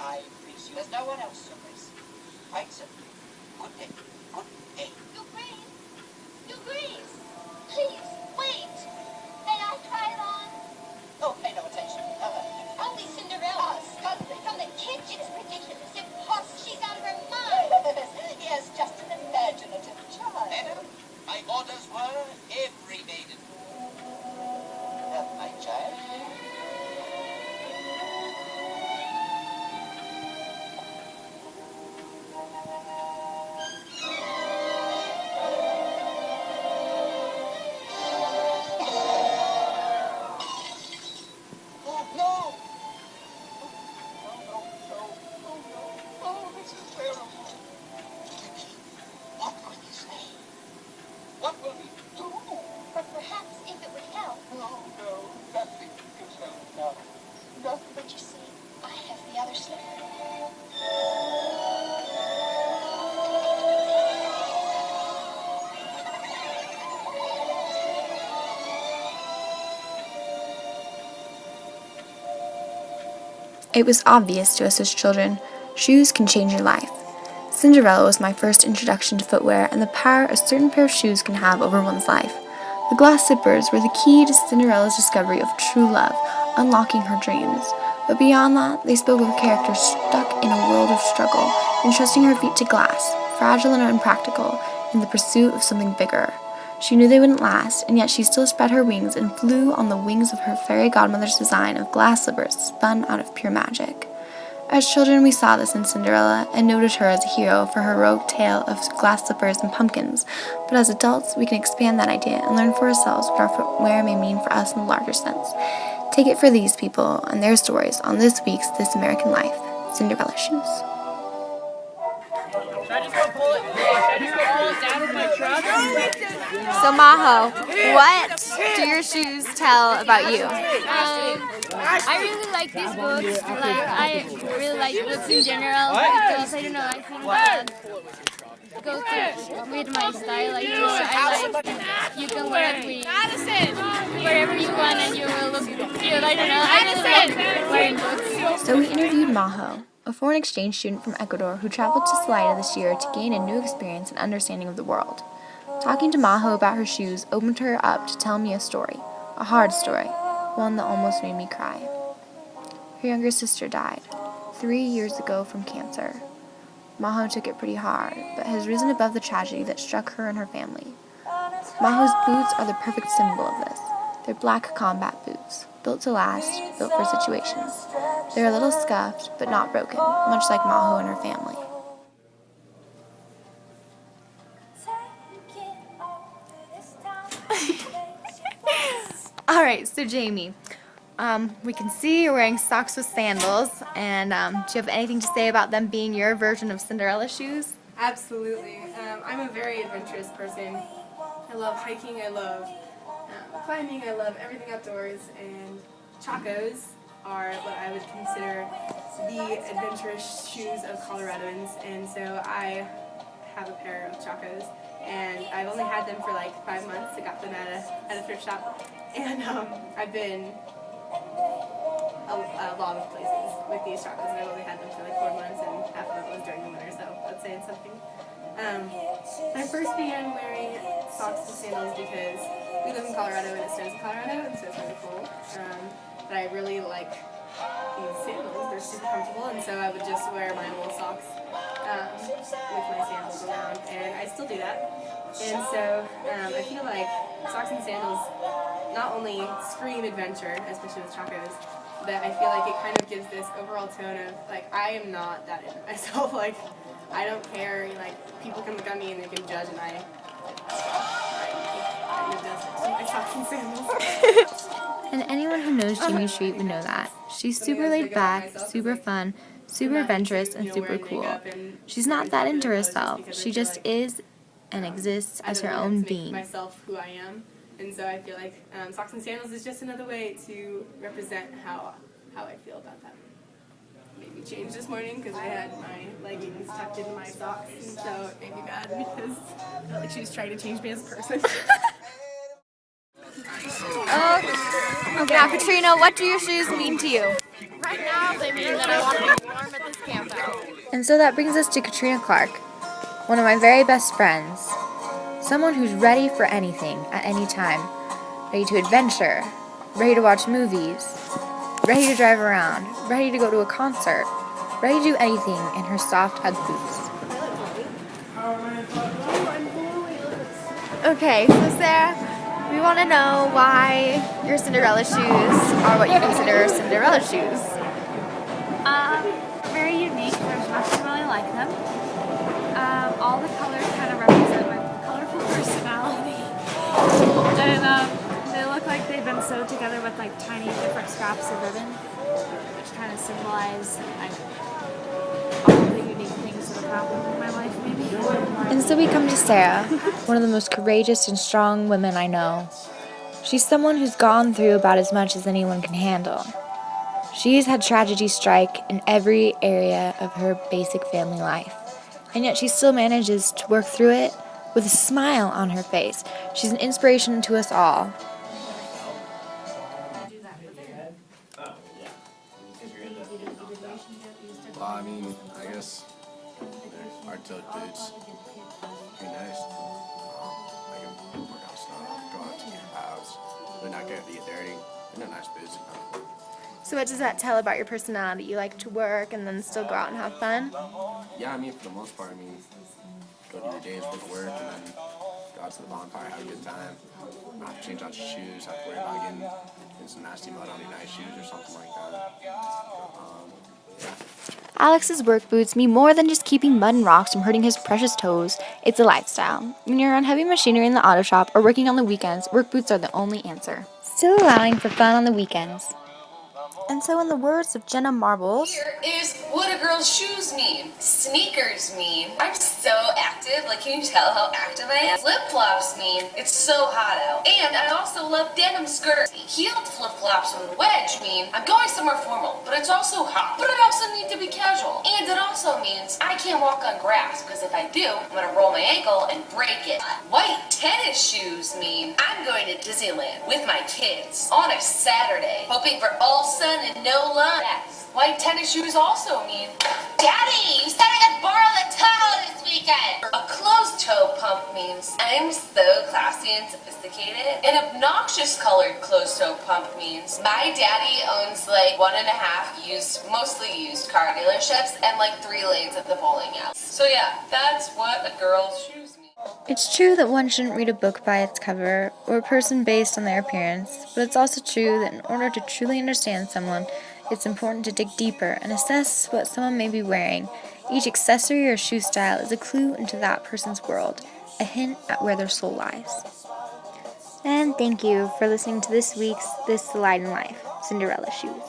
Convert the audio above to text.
I presume there's no one else, Your Grace. Quite simply. Good day. Good day. Your Grace! Your Grace! Please, wait! May I try it on? Oh, pay no attention. Only Cinderella. Scuddly. From the kitchen is ridiculous. Impossible. She's out of her mind. Yes, just an imaginative child. Madam, my orders were every maiden. My child. Oh, no! Oh, this is terrible. What will he say? What will he do? Or perhaps if it would help. No, nothing can help now. Nothing. But you see, I have the other slipper. It was obvious to us as children, shoes can change your life. Cinderella was my first introduction to footwear and the power a certain pair of shoes can have over one's life. The glass slippers were the key to Cinderella's discovery of true love, unlocking her dreams. But beyond that, they spoke of a character stuck in a world of struggle, entrusting her feet to glass, fragile and impractical, in the pursuit of something bigger. She knew they wouldn't last, and yet she still spread her wings and flew on the wings of her fairy godmother's design of glass slippers spun out of pure magic. As children, we saw this in Cinderella and noted her as a hero for her heroic tale of glass slippers and pumpkins, but as adults, we can expand that idea and learn for ourselves what our footwear may mean for us in a larger sense. Take it for these people and their stories on this week's This American Life, Cinderella Shoes. So Maho, what do your shoes tell about you? I really like these books. I really like books in general because I don't know. I think go with my style. I like you can wear it wherever you want and you will look cute. I don't know. I really like wearing books. So we interviewed Maho, a foreign exchange student from Ecuador who traveled to Salidan this year to gain a new experience and understanding of the world. Talking to Maho about her shoes opened her up to tell me a story, a hard story, one that almost made me cry. Her younger sister died 3 years ago from cancer. Maho took it pretty hard, but has risen above the tragedy that struck her and her family. Maho's boots are the perfect symbol of this. They're black combat boots, built to last, built for situations. They're a little scuffed, but not broken, much like Maho and her family. Alright, so Jamie, we can see you're wearing socks with sandals, and do you have anything to say about them being your version of Cinderella shoes? Absolutely. I'm a very adventurous person. I love hiking, I love climbing, I love everything outdoors, and chacos are what I would consider the adventurous shoes of Coloradoans, and so I have a pair of chacos, and I've only had them for like 5 months. I got them at a thrift shop, and I've been a lot of places with these chacos, and I've only had them for like 4 months, and half of it was during the winter, so that's saying something. I first began wearing socks and sandals because we live in Colorado and it snows in Colorado, and so it's really cold. But I really like these sandals. They're super comfortable, and so I would just wear my wool socks with my sandals around, and I still do that. And so I feel like socks and sandals not only scream adventure, especially with chacos, but I feel like it kind of gives this overall tone of, like, I am not that into myself. Like, I don't care. Like, people can look at me and they can judge, and I'm just my socks and sandals. And anyone who knows Jamie Street would know that. She's super laid back, super fun, super adventurous, and super cool. She's not that into herself. She just is and exists as her own being. Myself who I am, and so I feel like socks and sandals is just another way to represent how I feel about that. Made me change this morning because I had my leggings tucked into my socks, and so it made me mad because I felt like she was trying to change me as a person. Now, Katrina, what do your shoes mean to you? Right now, they mean that I want to be warm at this And so that brings us to Katrina Clark, one of my very best friends. Someone who's ready for anything at any time. Ready to adventure, ready to watch movies, ready to drive around, ready to go to a concert, ready to do anything in her soft Ugg boots. Okay, so Sarah, we want to know why your Cinderella shoes are what you consider Cinderella shoes. Very unique. There's nothing really like them. All the colors kind of represent my colorful personality. And they look like they've been sewed together with like tiny different scraps of ribbon, which kind of symbolize like all the unique things that have happened in my life, maybe. And so we come to Sarah, one of the most courageous and strong women I know. She's someone who's gone through about as much as anyone can handle. She's had tragedy strike in every area of her basic family life, and yet she still manages to work through it with a smile on her face. She's an inspiration to us all. Well, I mean, I guess hard-toed boots, pretty nice. I can work out stuff, go out to camp outs. They're not gonna be dirty. They're nice boots. So what does that tell about your personality? You like to work and then still go out and have fun? Yeah, I mean, for the most part, I mean, go to your days with work and then go out to the bonfire, have a good time. Not have to change out your shoes, have to worry about getting some nasty mud on your nice shoes or something like that. Yeah. Alex's work boots mean more than just keeping mud and rocks from hurting his precious toes. It's a lifestyle. When you're on heavy machinery in the auto shop or working on the weekends, work boots are the only answer. Still allowing for fun on the weekends. And so in the words of Jenna Marbles, Here is what a girl's shoes mean. Sneakers mean I'm so active, like can you tell how active I am? Flip-flops mean it's so hot out. And I also love denim skirts. Heeled flip-flops with a wedge mean I'm going somewhere formal, but it's also hot. But I also need to be casual. And it also means I can't walk on grass, because if I do, I'm gonna roll my ankle and break it. White tennis shoes mean I'm going to Disneyland with my kids on a Saturday, hoping for all sun and no love. White tennis shoes also mean, Daddy, you said I could borrow the towel this weekend. A closed-toe pump means I'm so classy and sophisticated. An obnoxious colored closed-toe pump means my daddy owns like 1.5 mostly used car dealerships and like 3 lanes at the bowling alley. So yeah, that's what a girl's shoes mean. it's true that one shouldn't read a book by its cover or a person based on their appearance, but it's also true that in order to truly understand someone, it's important to dig deeper and assess what someone may be wearing. Each accessory or shoe style is a clue into that person's world, a hint at where their soul lies. And thank you for listening to this week's This Salidan Life, Cinderella Shoes.